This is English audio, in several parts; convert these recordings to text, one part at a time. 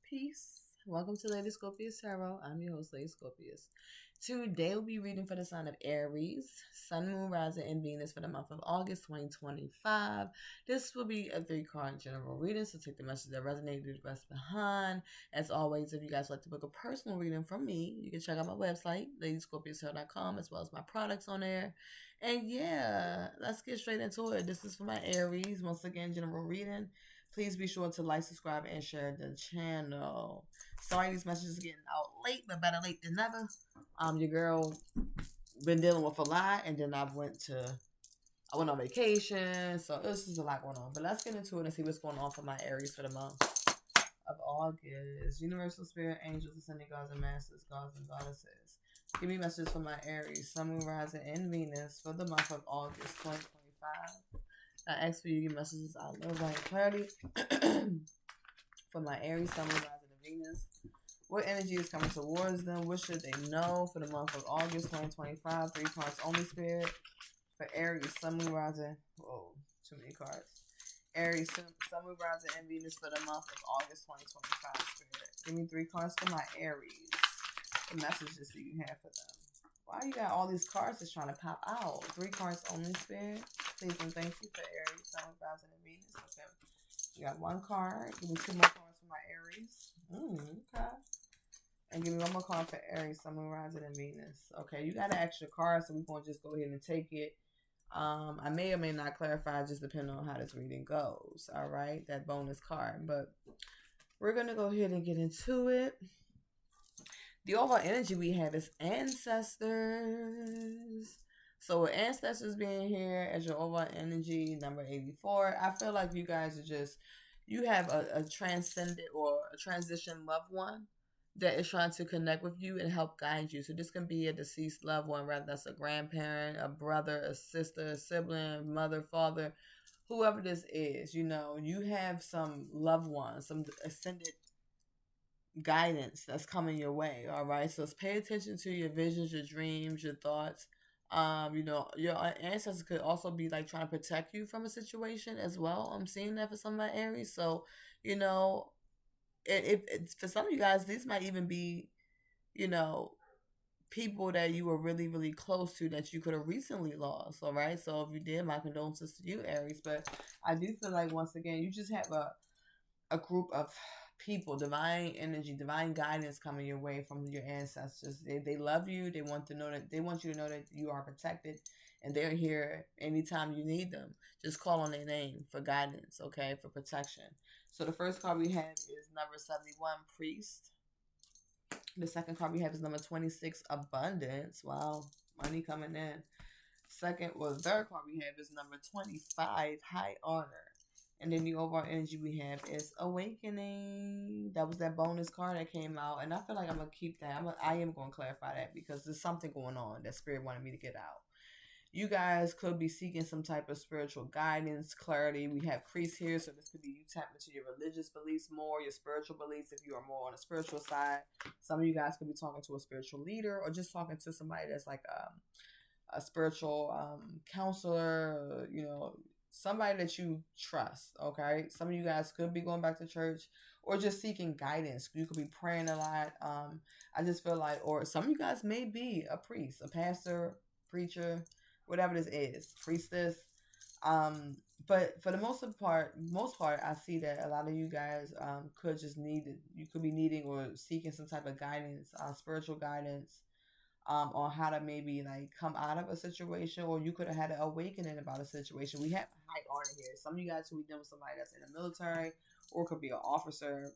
Peace. Welcome to Ladyscorpius Tarot. I'm your host, Ladyscorpius. Today we'll be reading for the sign of Aries, Sun, Moon, Rising, and Venus for the month of August 2025. This will be a 3-card general reading, so take the message that resonated, the rest behind. As always, if you guys would like to book a personal reading from me, you can check out my website, ladyscorpiustarot.com, as well as my products on there. And yeah, let's get straight into it. This is for my Aries. Once again, general reading. Please be sure to like, subscribe, and share the channel. Sorry these messages are getting out late, but better late than never. Your girl been dealing with a lot, and then I went on vacation, so this is a lot going on. But let's get into it and see what's going on for my Aries for the month of August. Universal Spirit, Angels, Ascending Gods, and Masters, Gods and Goddesses. Give me messages for my Aries, Sun, Moon, Rising, and Venus for the month of August 2025. I ask for you to give messages I love, light, and clarity for my Aries, Sun, Moon, Rising, and Venus. What energy is coming towards them? What should they know for the month of August 2025? 3 cards only, Spirit. For Aries, Sun, Moon, Rising. Whoa, too many cards. Aries, Sun, Moon, Rising, and Venus for the month of August 2025, Spirit. Give me 3 cards for my Aries. What messages do you have for them? Why you got all these cards that's trying to pop out? 3 cards only, Spirit. Please and thank you for Aries, Sun, Rising, and Venus. Okay. You got 1 card. Give me 2 more cards for my Aries. Okay. And give me 1 more card for Aries, Sun, Moon, Rising, and Venus. Okay, you got an extra card, so we're going to just go ahead and take it. I may or may not clarify, just depending on how this reading goes. All right, that bonus card. But we're going to go ahead and get into it. The overall energy we have is ancestors. So with ancestors being here as your overall energy, number 84, I feel like you guys are just, you have a transcendent or a transition loved one that is trying to connect with you and help guide you. So this can be a deceased loved one, whether that's a grandparent, a brother, a sister, a sibling, mother, father, whoever this is. You know, you have some loved ones, some ascended guidance that's coming your way. All right, so pay attention to your visions, your dreams, your thoughts. Your ancestors could also be like trying to protect you from a situation as well. I'm seeing that for some of my Aries. So you know, if it's for some of you guys, these might even be, you know, people that you were really, really close to that you could have recently lost. All right, so if you did, my condolences to you, Aries. But I do feel like once again, you just have a group of people, divine energy, divine guidance coming your way from your ancestors. They love you. They want you to know that you are protected, and they're here anytime you need them. Just call on their name for guidance, okay, for protection. So the first card we have is number 71, Priest. The second card we have is number 26, Abundance. Wow, money coming in. Third card we have is number 25, High Honor. And then the overall energy we have is Awakening. That was that bonus card that came out. And I feel like I'm going to keep that. I am going to clarify that because there's something going on that Spirit wanted me to get out. You guys could be seeking some type of spiritual guidance, clarity. We have Priest here, so this could be you tap into your religious beliefs more, your spiritual beliefs if you are more on the spiritual side. Some of you guys could be talking to a spiritual leader or just talking to somebody that's like a spiritual counselor, somebody that you trust, okay? Some of you guys could be going back to church or just seeking guidance. You could be praying a lot. I just feel like, or some of you guys may be a priest, a pastor, preacher, whatever this is, priestess. But for the most part, I see that a lot of you guys could just you could be needing or seeking some type of guidance, spiritual guidance, on how to maybe like come out of a situation, or you could have had an awakening about a situation. We have High Honor here. Some of you guys could be dealing with somebody that's in the military, or could be an officer.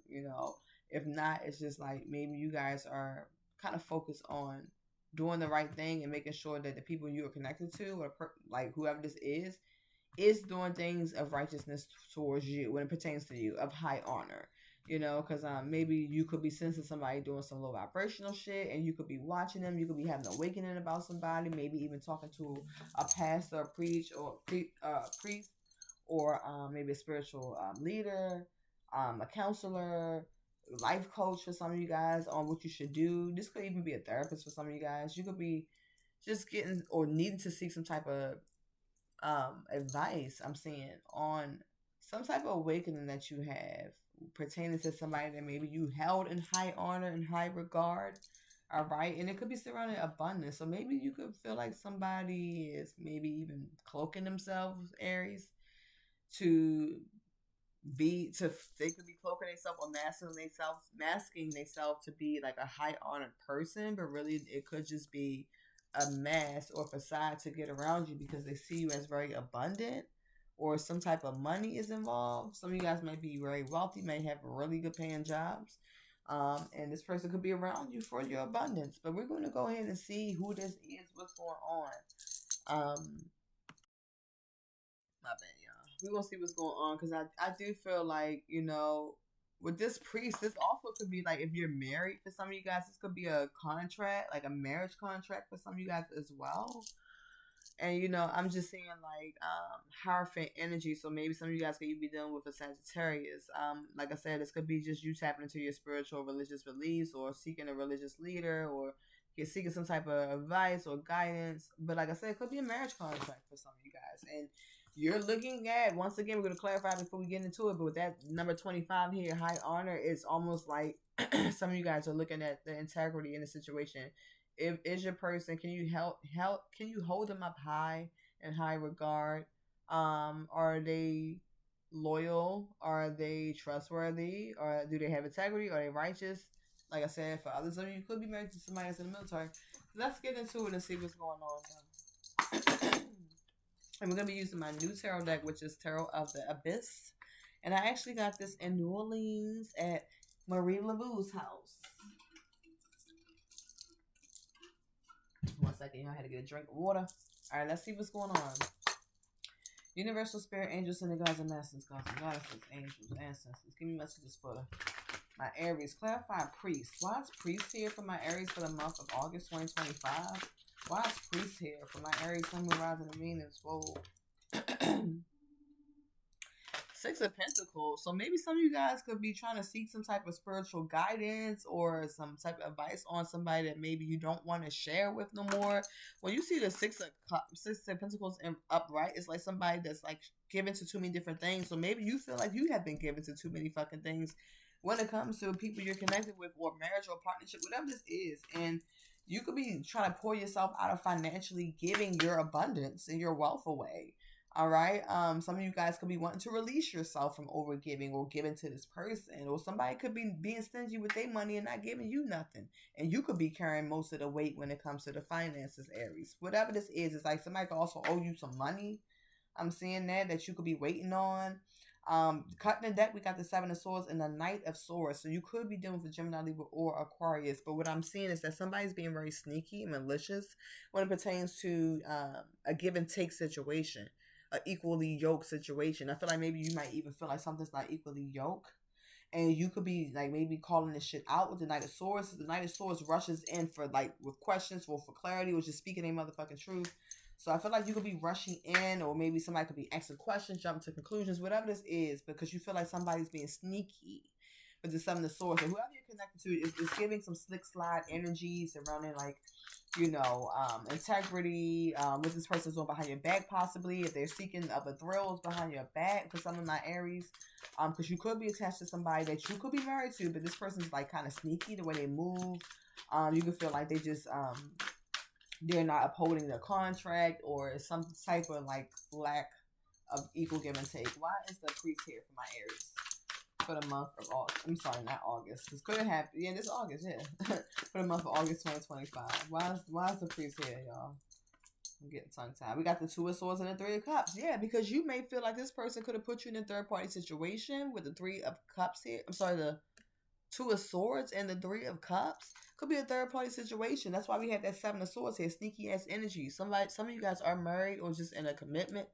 If not, it's just like maybe you guys are kind of focused on doing the right thing and making sure that the people you are connected to, or like whoever this is doing things of righteousness towards you when it pertains to you, of high honor. Because maybe you could be sensing somebody doing some low vibrational shit, and you could be watching them. You could be having an awakening about somebody, maybe even talking to a pastor, a priest, or maybe a spiritual leader, a counselor, life coach for some of you guys on what you should do. This could even be a therapist for some of you guys. You could be just getting or needing to seek some type of advice, I'm seeing, on some type of awakening that you have pertaining to somebody that maybe you held in high honor and high regard. All right. And it could be surrounding abundance. So maybe you could feel like somebody is maybe even cloaking themselves, Aries, to they could be cloaking themselves or masking themselves to be like a high honored person, but really it could just be a mask or facade to get around you because they see you as very abundant or some type of money is involved. Some of you guys might be very wealthy, may have really good paying jobs. And this person could be around you for your abundance. But we're going to go ahead and see who this is, what's going on. My bad, y'all. We're going to see what's going on because I do feel like, with this priest, this also could be like if you're married for some of you guys, this could be a contract, like a marriage contract for some of you guys as well. And I'm just seeing like Hierophant energy. So maybe some of you guys could be dealing with a Sagittarius. Like I said, this could be just you tapping into your spiritual religious beliefs or seeking a religious leader or you're seeking some type of advice or guidance. But like I said, it could be a marriage contract for some of you guys. And you're looking at, once again, we're going to clarify before we get into it, but with that number 25 here, high honor, it's almost like some of you guys are looking at the integrity in the situation. If is your person, can you can you hold them up high in high regard? Are they loyal? Are they trustworthy? Or do they have integrity? Are they righteous? Like I said, for others of you, could be married to somebody that's in the military. Let's get into it and see what's going on. And we're going to be using my new tarot deck, which is Tarot of the Abyss. And I actually got this in New Orleans at Marie Laveau's house. One second, I had to get a drink of water. All right, let's see what's going on. Universal Spirit, Angels, and the Gods and Masters, Gods and Goddesses, Angels, Ancestors. Give me messages for my Aries. Clarify Priest. Why is Priest here for my Aries for the month of August 2025? Why is Priest here for my Aries, Sun, Moon, Rising, and Venus? Whoa. Six of Pentacles. So maybe some of you guys could be trying to seek some type of spiritual guidance or some type of advice on somebody that maybe you don't want to share with no more. When you see the Six of Pentacles upright, it's like somebody that's like given to too many different things. So maybe you feel like you have been given to too many fucking things when it comes to people you're connected with or marriage or partnership, whatever this is. And you could be trying to pour yourself out of financially giving your abundance and your wealth away. All right. Some of you guys could be wanting to release yourself from overgiving or giving to this person, or somebody could be being stingy with their money and not giving you nothing. And you could be carrying most of the weight when it comes to the finances, Aries. Whatever this is, it's like somebody could also owe you some money. I'm seeing that you could be waiting on. Cutting the deck, we got the Seven of Swords and the Knight of Swords. So you could be dealing with Gemini, Libra, or Aquarius. But what I'm seeing is that somebody's being very sneaky and malicious when it pertains to a give and take situation. An equally yoked situation. I feel like maybe you might even feel like something's not equally yoked. And you could be like maybe calling this shit out with the Knight of Swords. The Knight of Swords rushes in for like with questions for clarity or just speaking their motherfucking truth. So I feel like you could be rushing in, or maybe somebody could be asking questions, jumping to conclusions, whatever this is, because you feel like somebody's being sneaky with the Seven of Swords. So whoever you're connected to is giving some slick slide energy surrounding like, integrity, what this person's doing behind your back, possibly if they're seeking other thrills behind your back for some of my Aries, because you could be attached to somebody that you could be married to, but this person's like kind of sneaky the way they move. You could feel like they just they're not upholding their contract or some type of like lack of equal give and take. Why is the Priest here for my Aries for the month of August? I'm sorry, not August. This could happen. Yeah, this August, yeah. For the month of August 2025. Why is the Priest here, y'all? I'm getting tongue-tied. We got the Two of Swords and the Three of Cups. Yeah, because you may feel like this person could have put you in a third-party situation with the Three of Cups here. I'm sorry, the Two of Swords and the Three of Cups. Could be a third-party situation. That's why we have that Seven of Swords here. Sneaky-ass energy. Some of you guys are married or just in a commitment.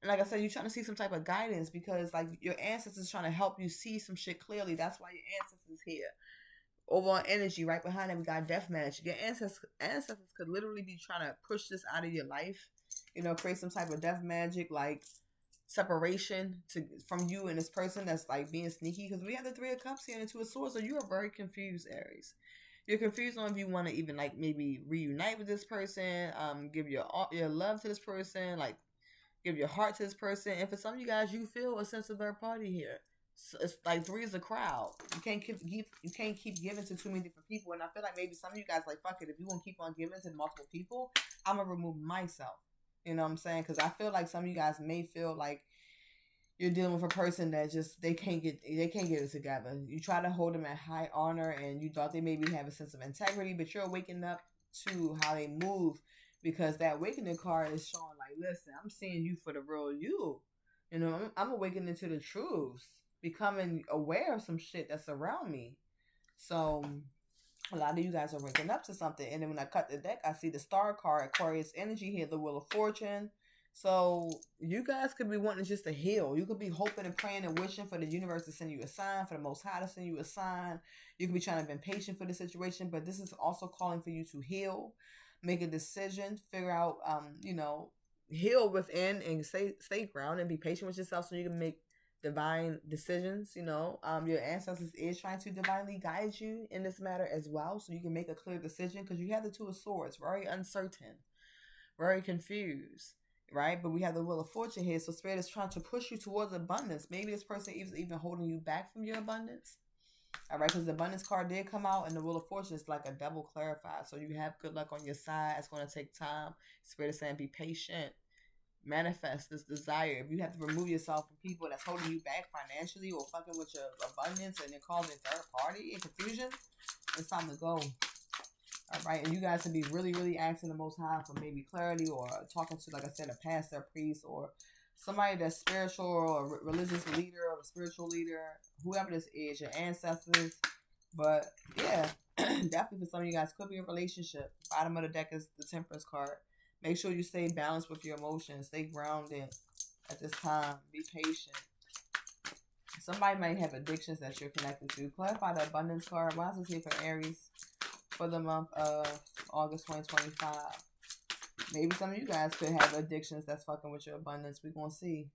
And like I said, you're trying to see some type of guidance because like your ancestors trying to help you see some shit clearly. That's why your ancestors here. Overall energy right behind them, we got death magic. Your ancestors could literally be trying to push this out of your life. Create some type of death magic, like separation from you and this person that's like being sneaky. Because we have the Three of Cups here and the Two of Swords, so you are very confused, Aries. You're confused on if you want to even like maybe reunite with this person, give your love to this person, like give your heart to this person. And for some of you guys, you feel a sense of third party here. So it's like three is a crowd. You can't keep giving to too many different people. And I feel like maybe some of you guys like, fuck it. If you want to keep on giving to multiple people, I'm gonna remove myself. You know what I'm saying? Because I feel like some of you guys may feel like you're dealing with a person that just they can't get it together. You try to hold them at high honor, and you thought they maybe have a sense of integrity, but you're waking up to how they move, because that awakening card is showing like, listen, I'm seeing you for the real you. You know, I'm awakening to the truths, becoming aware of some shit that's around me. So a lot of you guys are waking up to something. And then when I cut the deck, I see the star card, Aquarius energy here, the Wheel of Fortune. So you guys could be wanting just to heal. You could be hoping and praying and wishing for the universe to send you a sign, for the Most High to send you a sign. You could be trying to be patient for the situation, but this is also calling for you to heal, make a decision, figure out, heal within and stay grounded and be patient with yourself so you can make divine decisions. Your ancestors is trying to divinely guide you in this matter as well, so you can make a clear decision, because you have the Two of Swords, very uncertain, very confused, right? But we have the Wheel of Fortune here, so Spirit is trying to push you towards abundance. Maybe this person is even holding you back from your abundance. All right, because the abundance card did come out, and the Wheel of Fortune is like a double clarified. So you have good luck on your side. It's going to take time. Spirit is saying be patient. Manifest this desire. If you have to remove yourself from people that's holding you back financially or fucking with your abundance and they're causing third party and confusion, it's time to go. All right, and you guys can be really, really asking the Most High for maybe clarity, or talking to, like I said, a pastor, a priest, or somebody that's spiritual, or a religious leader, or a spiritual leader, whoever this is, your ancestors. But yeah, definitely for some of you guys, could be a relationship. Bottom of the deck is the Temperance card. Make sure you stay balanced with your emotions. Stay grounded at this time. Be patient. Somebody might have addictions that you're connected to. Clarify the abundance card. Why is this here for Aries for the month of August 2025? Maybe some of you guys could have addictions that's fucking with your abundance. We're going to see.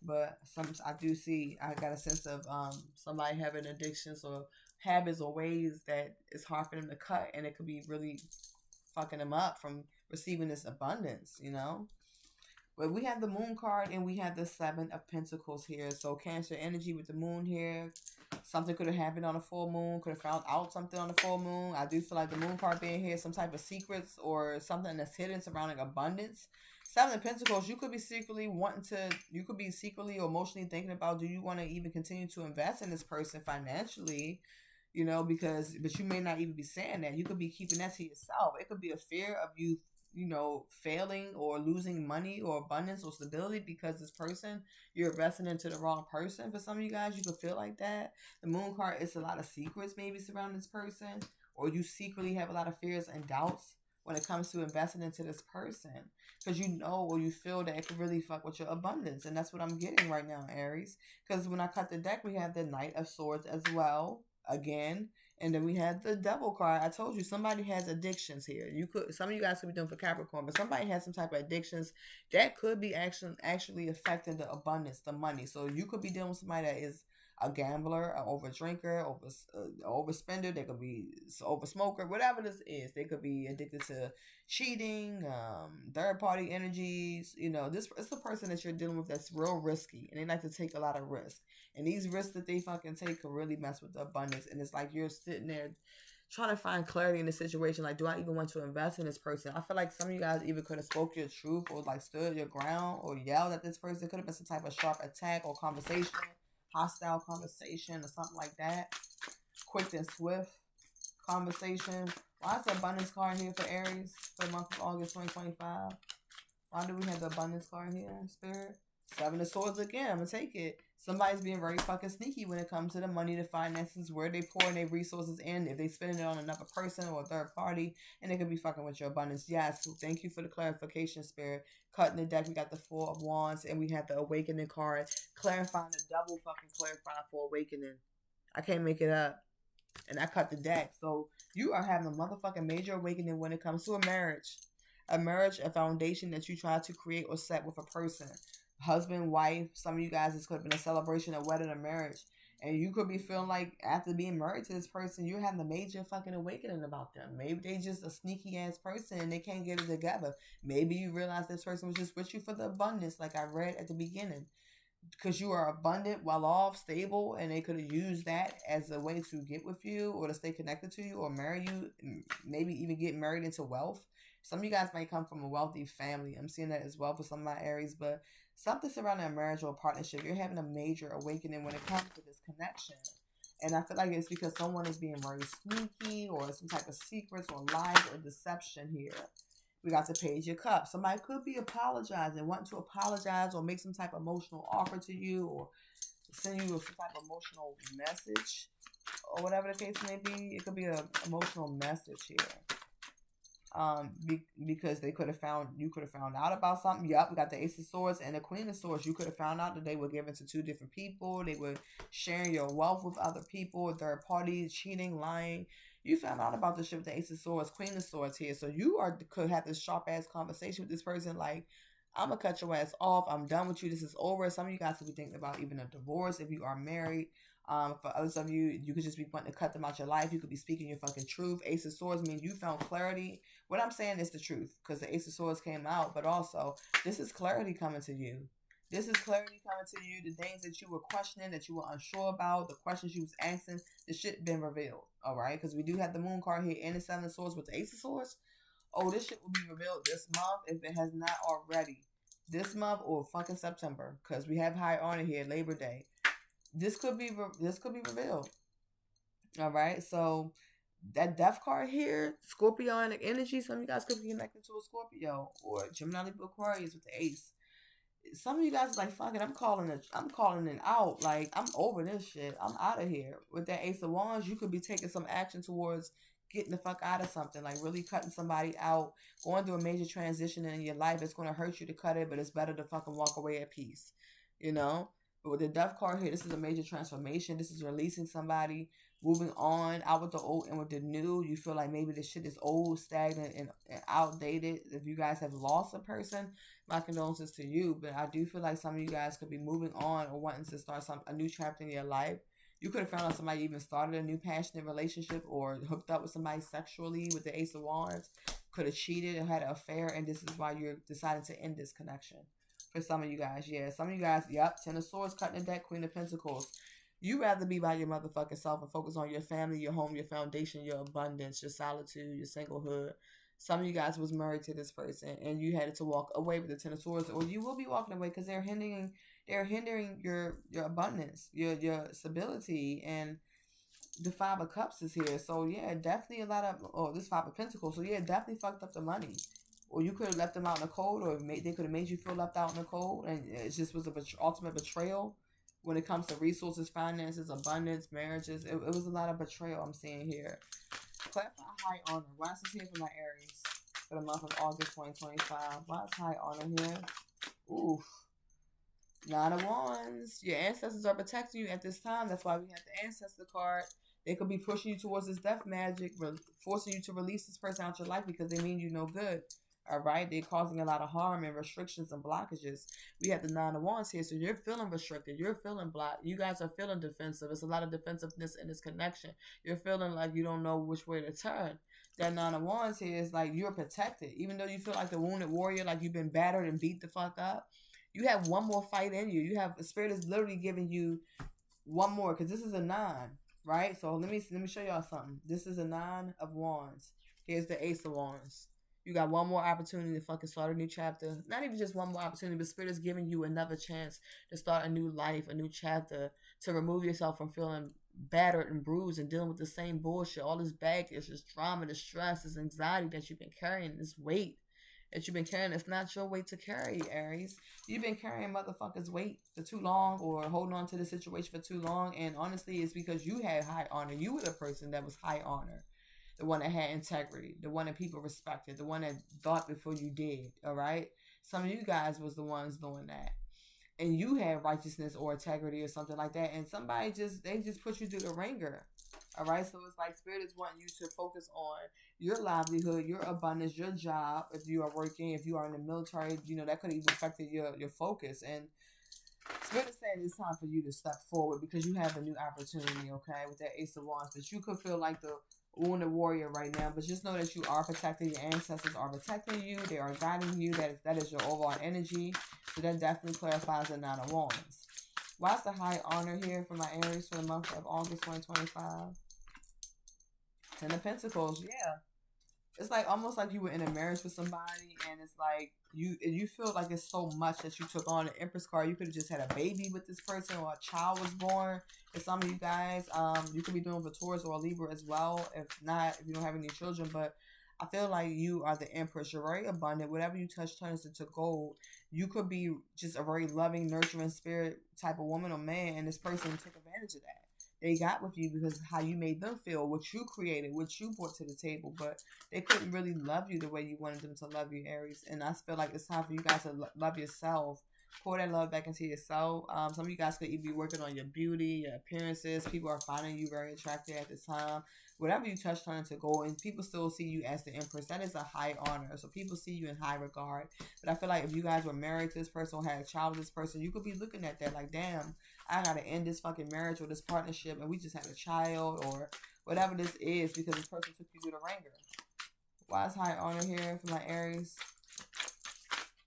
But I do see, I got a sense of somebody having addictions or habits or ways that it's hard for them to cut. And it could be really fucking them up from receiving this abundance, But we have the Moon card, and we have the Seven of Pentacles here. So Cancer energy with the Moon here. Something could have happened on a full moon. Could have found out something on the full moon. I do feel like the Moon card being here, some type of secrets or something that's hidden surrounding abundance. Seven of Pentacles, you could be secretly or emotionally thinking about, do you want to even continue to invest in this person financially? But you may not even be saying that. You could be keeping that to yourself. It could be a fear of you, failing or losing money or abundance or stability because this person, you're investing into the wrong person. For some of you guys, you could feel like that. The Moon card is a lot of secrets maybe surrounding this person, or you secretly have a lot of fears and doubts when it comes to investing into this person, because or you feel that it could really fuck with your abundance. And that's what I'm getting right now, Aries. Because when I cut the deck, we have the Knight of Swords as well, again. And then we had the Devil card. I told you somebody has addictions here. Some of you guys could be doing for Capricorn, but somebody has some type of addictions that could be actually affecting the abundance, the money. So you could be dealing with somebody that is a gambler, an overdrinker, overspender. They could be oversmoker, whatever this is. They could be addicted to cheating, third party energies. This it's the person that you're dealing with that's real risky, and they like to take a lot of risk. And these risks that they fucking take could really mess with the abundance. And it's like you're sitting there trying to find clarity in the situation. Like, do I even want to invest in this person? I feel like some of you guys even could have spoke your truth, or like stood your ground, or yelled at this person. It could have been some type of sharp attack or conversation, hostile conversation or something like that. Quick and swift conversation. Why is the abundance card here for Aries for the month of August 2025? Why do we have the abundance card here, Spirit? Seven of Swords again. I'm going to take it. Somebody's being very fucking sneaky when it comes to the money, the finances, where they pour their resources in, if they spending it on another person or a third party, and they could be fucking with your abundance. Yes, thank you for the clarification, Spirit. Cutting the deck, we got the Four of Wands, and we have the Awakening card, clarifying the double fucking clarifying for Awakening. I can't make it up. And I cut the deck. So you are having a motherfucking major awakening when it comes to a marriage. A marriage, a foundation that you try to create or set with a person. Husband, wife, some of you guys, this could have been a celebration, a wedding, a marriage. And you could be feeling like after being married to this person, you're having a major fucking awakening about them. Maybe they just a sneaky ass person and they can't get it together. Maybe you realize this person was just with you for the abundance, like I read at the beginning. because you are abundant, well off, stable, and they could have used that as a way to get with you or to stay connected to you or marry you, maybe even get married into wealth. Some of you guys might come from a wealthy family. I'm seeing that as well for some of my Aries, but something surrounding a marriage or a partnership, you're having a major awakening when it comes to this connection. And I feel like it's because someone is being very sneaky or some type of secrets or lies or deception here. We got the Page of Cups. Somebody could be apologizing, wanting to apologize or make some type of emotional offer to you or send you some type of emotional message or whatever the case may be. It could be an emotional message here. Because they could have found, you could have found out about something. Yup, we got the Ace of Swords and the Queen of Swords. You could have found out that they were given to two different people. They were sharing your wealth with other people, third parties, cheating, lying. You found out about this shit with the Ace of Swords, Queen of Swords here. So you could have this sharp ass conversation with this person like, I'm gonna cut your ass off. I'm done with you. This is over. Some of you guys could be thinking about even a divorce if you are married. For others of you, you could just be wanting to cut them out your life. You could be speaking your fucking truth. Ace of Swords means you found clarity. What I'm saying is the truth because the Ace of Swords came out, but also this is clarity coming to you. This is clarity coming to you. The things that you were questioning, that you were unsure about, the questions you was asking, the shit been revealed. All right, because we do have the Moon card here and the Seven of Swords with the Ace of Swords. Oh, this shit will be revealed this month if it has not already. This month or fucking September, because we have high honor here, Labor Day. This could be revealed. All right, so that Death card here, Scorpionic energy. Some of you guys could be connected to a Scorpio or Gemini, Libra, Aquarius with the Ace. Some of you guys are like, fuck it, I'm calling it out. Like, I'm over this shit. I'm out of here. With that Ace of Wands, you could be taking some action towards getting the fuck out of something, like really cutting somebody out, going through a major transition in your life. It's going to hurt you to cut it, but it's better to fucking walk away at peace, you know? But with the Death card here, this is a major transformation. This is releasing somebody, moving on, out with the old and with the new. You feel like maybe this shit is old, stagnant, and outdated. If you guys have lost a person, my condolences to you. But I do feel like some of you guys could be moving on or wanting to start a new chapter in your life. You could have found out somebody even started a new passionate relationship or hooked up with somebody sexually with the Ace of Wands. Could have cheated or had an affair, and this is why you're deciding to end this connection. For some of you guys, yeah. Some of you guys, yep, Ten of Swords, cutting the deck, Queen of Pentacles. You rather be by your motherfucking self and focus on your family, your home, your foundation, your abundance, your solitude, your singlehood. Some of you guys was married to this person and you had to walk away with the Ten of Swords, or you will be walking away because they're hindering your abundance, your stability, and the Five of Cups is here. So yeah, definitely a lot of this Five of Pentacles. So yeah, definitely fucked up the money. Or you could have left them out in the cold, or they could have made you feel left out in the cold, and it just was ultimate betrayal when it comes to resources, finances, abundance, marriages. It was a lot of betrayal I'm seeing here. Clarify high honor. Why is this here for my Aries for the month of August 2025? Why is high honor here? Oof. Nine of Wands. Your ancestors are protecting you at this time. That's why we have the Ancestor card. They could be pushing you towards this death magic, forcing you to release this person out your life because they mean you no good. All right, they're causing a lot of harm and restrictions and blockages. We have the Nine of Wands here, so you're feeling restricted. You're feeling blocked. You guys are feeling defensive. It's a lot of defensiveness in this connection. You're feeling like you don't know which way to turn. That Nine of Wands here is like you're protected. Even though you feel like the wounded warrior, like you've been battered and beat the fuck up, you have one more fight in you. You have, the Spirit is literally giving you one more, because this is a 9, right? So let me show y'all something. This is a 9 of Wands. Here's the Ace of Wands. You got one more opportunity to fucking start a new chapter. Not even just one more opportunity, but Spirit is giving you another chance to start a new life, a new chapter, to remove yourself from feeling battered and bruised and dealing with the same bullshit, all this baggage, this drama, this stress, this anxiety that you've been carrying, this weight that you've been carrying. It's not your weight to carry, Aries. You've been carrying motherfuckers' weight for too long, or holding on to the situation for too long, and honestly, it's because you had high honor. You were the person that was high honor. The one that had integrity, the one that people respected, the one that thought before you did, all right? Some of you guys was the ones doing that. And you had righteousness or integrity or something like that, and somebody they just put you through the ringer, all right? So it's like Spirit is wanting you to focus on your livelihood, your abundance, your job. If you are working, if you are in the military, that could even affect your focus. And Spirit is saying it's time for you to step forward because you have a new opportunity, okay, with that Ace of Wands. But you could feel like the wounded warrior right now, but just know that you are protected. Your ancestors are protecting you. They are guiding you. That is your overall energy. So that definitely clarifies the Nine of Wands. Why's the high honor here for my Aries for the month of August 2025? Ten of Pentacles, yeah. It's like almost like you were in a marriage with somebody, and it's like you feel like it's so much that you took on. The Empress card, you could have just had a baby with this person, or a child was born. For some of you guys, you could be doing for Taurus or Libra as well. If not, if you don't have any children, but I feel like you are the Empress. You're very abundant. Whatever you touch turns into gold. You could be just a very loving, nurturing spirit type of woman or man, and this person took advantage of that. They got with you because of how you made them feel, what you created, what you brought to the table, but they couldn't really love you the way you wanted them to love you, Aries. And I feel like it's time for you guys to love yourself. Pour that love back into yourself. Some of you guys could even be working on your beauty, your appearances. People are finding you very attractive at this time. Whatever you touch turns to gold, and people still see you as the Empress. That is a high honor. So people see you in high regard. But I feel like if you guys were married to this person or had a child with this person, you could be looking at that like, damn, I gotta end this fucking marriage or this partnership, and we just had a child or whatever this is because this person took you through the ringer. Why is high honor here for my Aries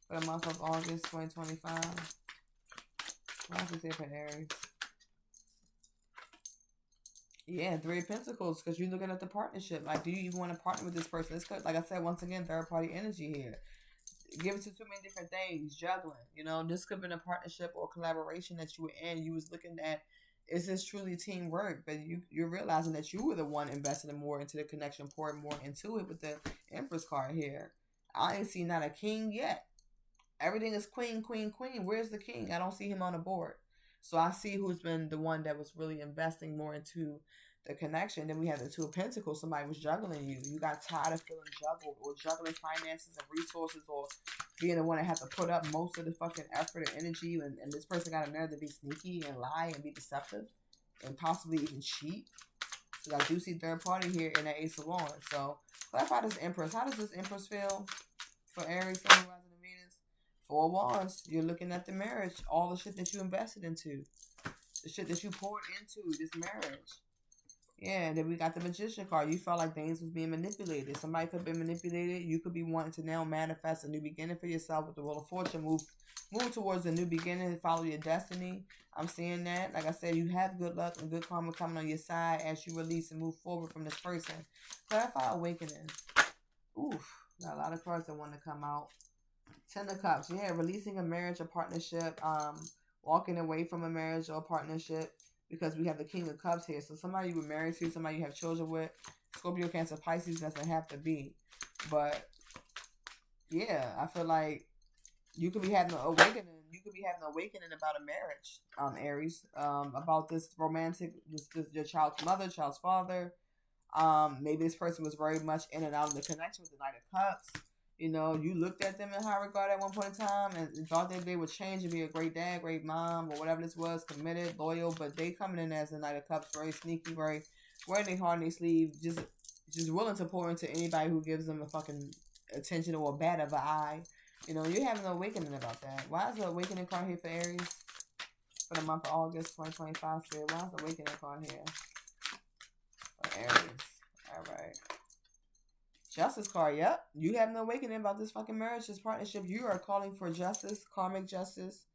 for the month of August 2025? Why is this here for Aries? Yeah, Three of Pentacles, because you're looking at the partnership. Like, do you even want to partner with this person? It's like I said, once again, third party energy here. Give it to too many different things, juggling. You know, this could have been a partnership or collaboration that you were in. You was looking at, is this truly teamwork? But you're realizing that you were the one investing more into the connection, pouring more into it with the Empress card here. I ain't seen not a king yet. Everything is queen, queen, queen. Where's the king? I don't see him on the board. So I see who's been the one that was really investing more into the connection. Then we have the Two of Pentacles. Somebody was juggling you. You got tired of feeling juggled, or juggling finances and resources, or being the one that had to put up most of the fucking effort and energy. And this person got a nerve to be sneaky and lie and be deceptive and possibly even cheat. So I do see third party here in the Ace of Wands. So clarify this Empress. How does this Empress feel for Aries, Sun, Rising, and Venus? Four of Wands. You're looking at the marriage. All the shit that you invested into. The shit that you poured into this marriage. Yeah, and then we got the Magician card. You felt like things was being manipulated. Somebody could have been manipulated. You could be wanting to now manifest a new beginning for yourself with the Wheel of Fortune. Move towards a new beginning and follow your destiny. I'm seeing that. Like I said, you have good luck and good karma coming on your side as you release and move forward from this person. Clarify Awakening. Oof. Got a lot of cards that want to come out. Ten of Cups. Yeah, releasing a marriage or partnership. Walking away from a marriage or partnership. Because we have the King of Cups here. So somebody you were married to, somebody you have children with. Scorpio, Cancer, Pisces doesn't have to be. But, yeah, I feel like you could be having an awakening. You could be having an awakening about a marriage, Aries. About this romantic, your child's mother, child's father. Maybe this person was very much in and out of the connection with the Knight of Cups. You know, you looked at them in high regard at one point in time and thought that they would change and be a great dad, great mom, or whatever this was, committed, loyal, but they coming in as the Knight of Cups, very sneaky, very wearing their heart on their sleeve, just willing to pour into anybody who gives them a fucking attention or a bat of an eye. You know, you're having an awakening about that. Why is the awakening card here for Aries for the month of August 2025? Spirit? Why is the awakening card here for Aries? All right. Justice card, yep. You have no awakening about this fucking marriage, this partnership. You are calling for justice, karmic justice.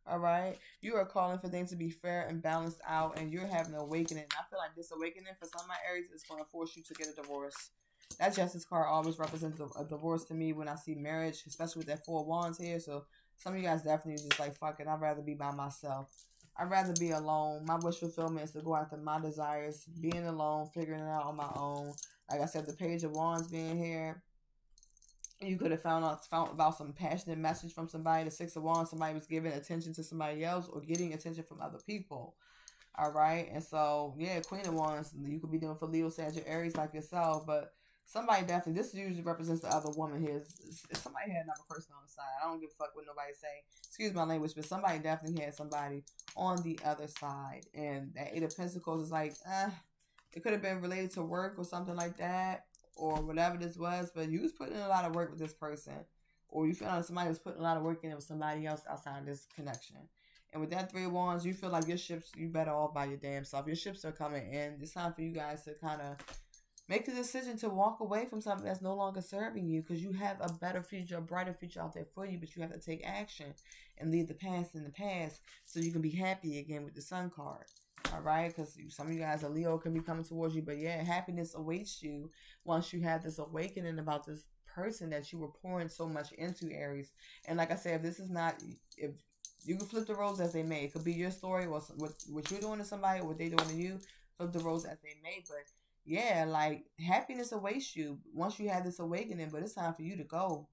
All right. You are calling for things to be fair and balanced out, and you're having an awakening. I feel like this awakening for some of my Aries is going to force you to get a divorce. That Justice card always represents a divorce to me when I see marriage, especially with that Four of Wands here. So some of you guys definitely just like, fuck it, I'd rather be by myself. I'd rather be alone. My wish fulfillment is to go after my desires, being alone, figuring it out on my own. Like I said, the Page of Wands being here, you could have found about some passionate message from somebody. The Six of Wands, somebody was giving attention to somebody else or getting attention from other people. All right. And so, yeah, Queen of Wands, you could be doing for Leo, Sagittarius, Aries like yourself, but somebody definitely, this usually represents the other woman here. Somebody had another person on the side. I don't give a fuck what nobody say. Excuse my language, but somebody definitely had somebody on the other side. And that Eight of Pentacles is like, it could have been related to work or something like that, or whatever this was, but you was putting in a lot of work with this person, or you feel like somebody was putting a lot of work in it with somebody else outside of this connection. And with that Three of Wands, you feel like your ships, you better off by your damn self. Your ships are coming in. It's time for you guys to kind of Make a decision to walk away from something that's no longer serving you, because you have a better future, a brighter future out there for you, but you have to take action and leave the past in the past so you can be happy again with the Sun card. All right, because some of you guys, a Leo could be coming towards you, but yeah, happiness awaits you once you have this awakening about this person that you were pouring so much into, Aries. And like I said, if this is not, if you can flip the roles as they may, it could be your story or what you're doing to somebody or what they're doing to you, flip the roles as they may, but yeah, like happiness awaits you once you have this awakening, but it's time for you to go.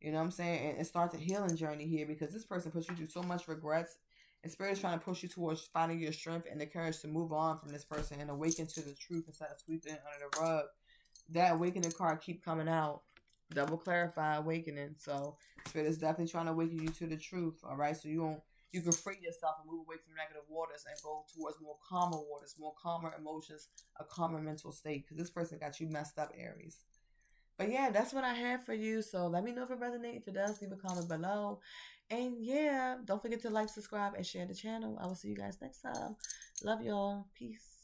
You know what I'm saying? And start the healing journey here, because this person puts you through so much regrets. And Spirit is trying to push you towards finding your strength and the courage to move on from this person and awaken to the truth instead of sweeping it under the rug. That awakening card keep coming out. Double clarify awakening. So Spirit is definitely trying to awaken you to the truth. All right. So you can free yourself and move away from negative waters and go towards more calmer waters, more calmer emotions, a calmer mental state. Because this person got you messed up, Aries. But yeah, that's what I have for you. So let me know if it resonates. If it does, leave a comment below. And yeah, don't forget to like, subscribe, and share the channel. I will see you guys next time. Love y'all. Peace.